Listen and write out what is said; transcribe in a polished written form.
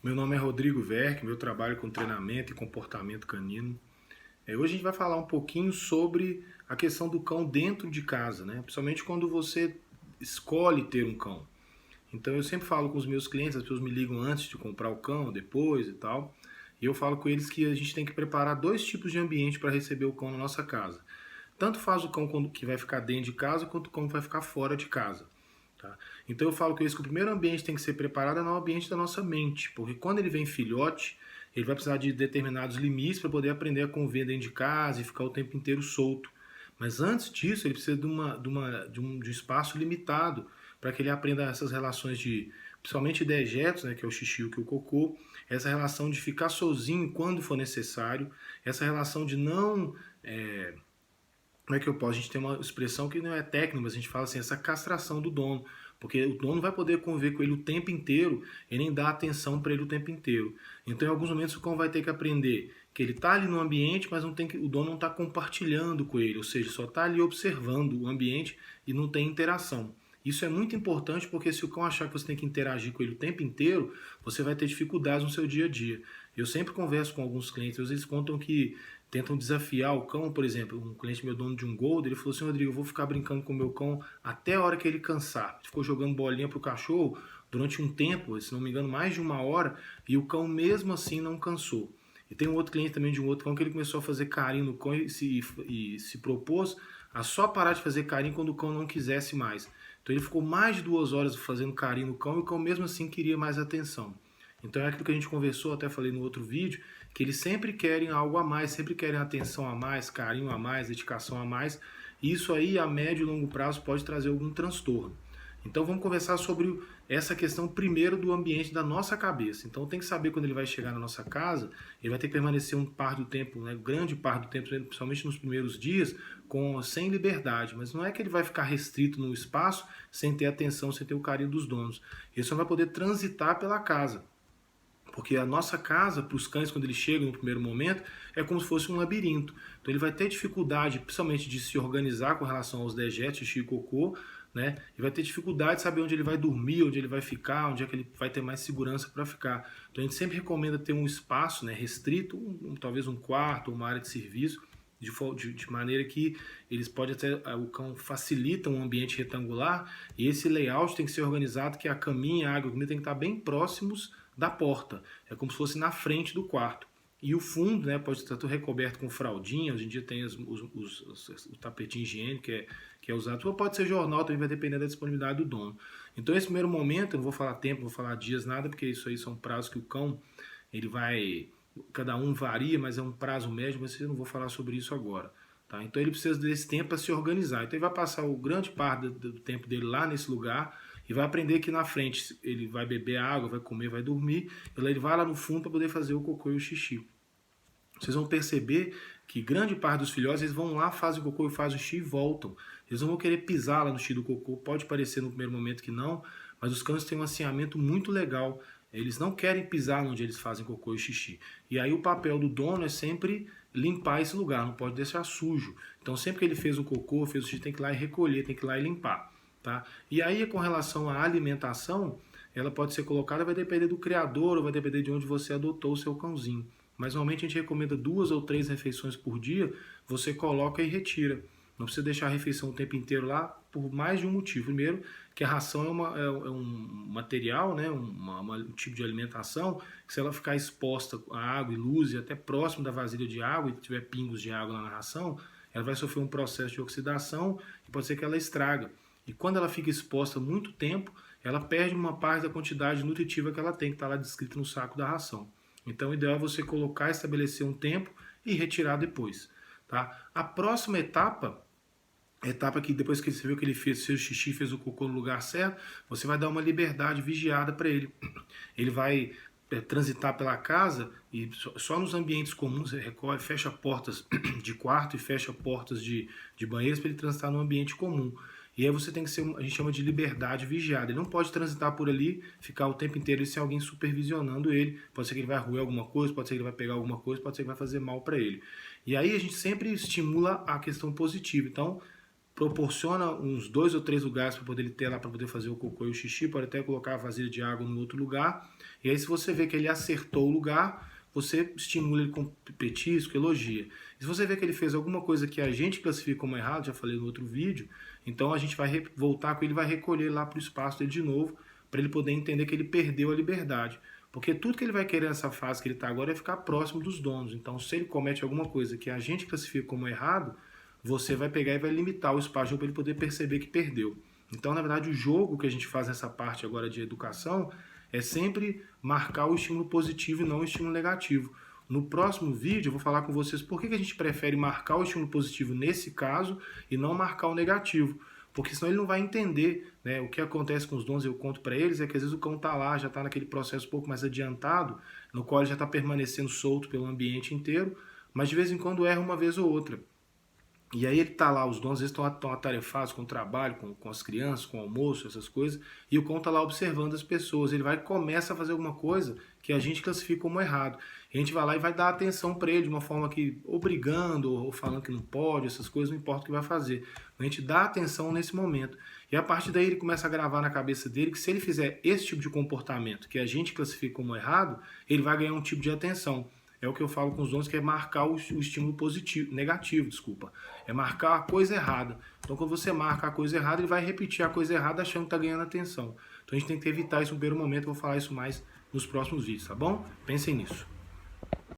Meu nome é Rodrigo Verck, meu trabalho com treinamento e comportamento canino. Hoje a gente vai falar um pouquinho sobre a questão do cão dentro de casa, né? Principalmente quando você escolhe ter um cão. Então eu sempre falo com os meus clientes, as pessoas me ligam antes de comprar o cão, depois e tal. E eu falo com eles que a gente tem que preparar dois tipos de ambiente para receber o cão na nossa casa. Tanto faz o cão que vai ficar dentro de casa, quanto o cão que vai ficar fora de casa. Tá? Então eu falo com eles que o primeiro ambiente tem que ser preparado é no ambiente da nossa mente, porque quando ele vem filhote, ele vai precisar de determinados limites para poder aprender a conviver dentro de casa e ficar o tempo inteiro solto. Mas antes disso, ele precisa de um espaço limitado para que ele aprenda essas relações de, principalmente dejetos, né, que é o xixi e o cocô, essa relação de ficar sozinho quando for necessário, essa relação de não como é que eu posso? A gente tem uma expressão que não é técnica, mas a gente fala assim, essa castração do dono. Porque o dono vai poder conviver com ele o tempo inteiro e nem dar atenção para ele o tempo inteiro. Então, em alguns momentos, o cão vai ter que aprender que ele está ali no ambiente, mas não tem que, o dono não está compartilhando com ele, ou seja, só está ali observando o ambiente e não tem interação. Isso é muito importante porque se o cão achar que você tem que interagir com ele o tempo inteiro, você vai ter dificuldades no seu dia a dia. Eu sempre converso com alguns clientes, eles contam que tentam desafiar o cão, por exemplo, um cliente meu dono de um Golden, ele falou assim, Rodrigo, eu vou ficar brincando com o meu cão até a hora que ele cansar. Ele ficou jogando bolinha pro cachorro durante um tempo, se não me engano, mais de uma hora, e o cão mesmo assim não cansou. E tem um outro cliente também de um outro cão que ele começou a fazer carinho no cão e se propôs a só parar de fazer carinho quando o cão não quisesse mais. Então ele ficou mais de 2 horas fazendo carinho no cão e o cão mesmo assim queria mais atenção. Então é aquilo que a gente conversou, até falei no outro vídeo, que eles sempre querem algo a mais, sempre querem atenção a mais, carinho a mais, dedicação a mais. E isso aí, a médio e longo prazo, pode trazer algum transtorno. Então vamos conversar sobre essa questão primeiro do ambiente da nossa cabeça. Então tem que saber quando ele vai chegar na nossa casa, ele vai ter que permanecer um par do tempo, né, grande parte do tempo, principalmente nos primeiros dias, sem liberdade. Mas não é que ele vai ficar restrito no espaço sem ter atenção, sem ter o carinho dos donos. Ele só vai poder transitar pela casa. Porque a nossa casa, para os cães, quando eles chegam no primeiro momento, é como se fosse um labirinto. Então ele vai ter dificuldade, principalmente, de se organizar com relação aos dejetos, xixi e cocô, né? E vai ter dificuldade de saber onde ele vai dormir, onde ele vai ficar, onde é que ele vai ter mais segurança para ficar. Então a gente sempre recomenda ter um espaço, né, restrito, talvez um quarto, uma área de serviço, de maneira que eles podem até, o cão facilita um ambiente retangular e esse layout tem que ser organizado que a caminha, a água e a comida tem que estar bem próximos da porta. É como se fosse na frente do quarto. E o fundo, né, pode estar tudo recoberto com fraldinha. Hoje em dia tem o tapetinho higiênico que é usado. Ou pode ser jornal, também vai depender da disponibilidade do dono. Então, esse primeiro momento, eu não vou falar tempo, não vou falar dias, nada, porque isso aí são prazos que o cão, ele vai... Cada um varia, mas é um prazo médio, mas eu não vou falar sobre isso agora. Tá? Então, ele precisa desse tempo para se organizar. Então, ele vai passar o grande parte do tempo dele lá nesse lugar e vai aprender que na frente ele vai beber água, vai comer, vai dormir, e ele vai lá no fundo para poder fazer o cocô e o xixi. Vocês vão perceber que grande parte dos filhotes eles vão lá, fazem o cocô e fazem o xixi e voltam. Eles não vão querer pisar lá no xixi do cocô, pode parecer no primeiro momento que não, mas os cães têm um assinhamento muito legal. Eles não querem pisar onde eles fazem cocô e xixi. E aí o papel do dono é sempre limpar esse lugar, não pode deixar sujo. Então sempre que ele fez o cocô, fez o xixi, tem que ir lá e recolher, tem que ir lá e limpar. Tá? E aí com relação à alimentação, ela pode ser colocada, vai depender do criador ou vai depender de onde você adotou o seu cãozinho. Mas normalmente a gente recomenda 2 ou 3 refeições por dia, você coloca e retira. Não precisa deixar a refeição o tempo inteiro lá por mais de um motivo. Primeiro, que a ração é um material, né, um tipo de alimentação, que se ela ficar exposta a água e luz e até próximo da vasilha de água e tiver pingos de água lá na ração, ela vai sofrer um processo de oxidação e pode ser que ela estraga. E quando ela fica exposta muito tempo, ela perde uma parte da quantidade nutritiva que ela tem, que está lá descrita no saco da ração. Então o ideal é você colocar, estabelecer um tempo e retirar depois. Tá? A próxima etapa, a etapa que depois que você viu que ele fez o xixi, fez o cocô no lugar certo, você vai dar uma liberdade vigiada para ele. Ele vai transitar pela casa e só nos ambientes comuns ele recolhe, fecha portas de quarto e fecha portas de banheiros para ele transitar no ambiente comum. E aí você tem que ser, a gente chama de liberdade vigiada. Ele não pode transitar por ali, ficar o tempo inteiro sem alguém supervisionando ele. Pode ser que ele vai roer alguma coisa, pode ser que ele vai pegar alguma coisa, pode ser que vai fazer mal para ele. E aí a gente sempre estimula a questão positiva. Então, proporciona uns 2 ou 3 lugares para poder ele ter lá para poder fazer o cocô e o xixi, pode até colocar a vasilha de água no outro lugar. E aí se você vê que ele acertou o lugar, você estimula ele com petisco, elogia. E se você vê que ele fez alguma coisa que a gente classifica como errado, já falei no outro vídeo, então a gente vai voltar com ele e vai recolher lá para o espaço dele de novo, para ele poder entender que ele perdeu a liberdade. Porque tudo que ele vai querer nessa fase que ele está agora é ficar próximo dos donos. Então se ele comete alguma coisa que a gente classifica como errado, você vai pegar e vai limitar o espaço para ele poder perceber que perdeu. Então, na verdade, o jogo que a gente faz nessa parte agora de educação é sempre marcar o estímulo positivo e não o estímulo negativo. No próximo vídeo eu vou falar com vocês por que a gente prefere marcar o estímulo positivo nesse caso e não marcar o negativo. Porque senão ele não vai entender, né? O que acontece com os donos, eu conto para eles, é que às vezes o cão está lá, já está naquele processo um pouco mais adiantado, no qual ele já está permanecendo solto pelo ambiente inteiro, mas de vez em quando erra uma vez ou outra. E aí ele tá lá, os donos estão atarefados com o trabalho, com as crianças, com o almoço, essas coisas, e o cão tá lá observando as pessoas. Ele vai e começa a fazer alguma coisa que a gente classifica como errado. E a gente vai lá e vai dar atenção para ele de uma forma que, obrigando, ou falando que não pode, essas coisas, não importa o que vai fazer. A gente dá atenção nesse momento. E a partir daí ele começa a gravar na cabeça dele que se ele fizer esse tipo de comportamento que a gente classifica como errado, ele vai ganhar um tipo de atenção. É o que eu falo com os donos, que é marcar o estímulo positivo, negativo, desculpa. É marcar a coisa errada. Então, quando você marca a coisa errada, ele vai repetir a coisa errada achando que está ganhando atenção. Então, a gente tem que evitar isso no primeiro momento. Eu vou falar isso mais nos próximos vídeos, tá bom? Pensem nisso.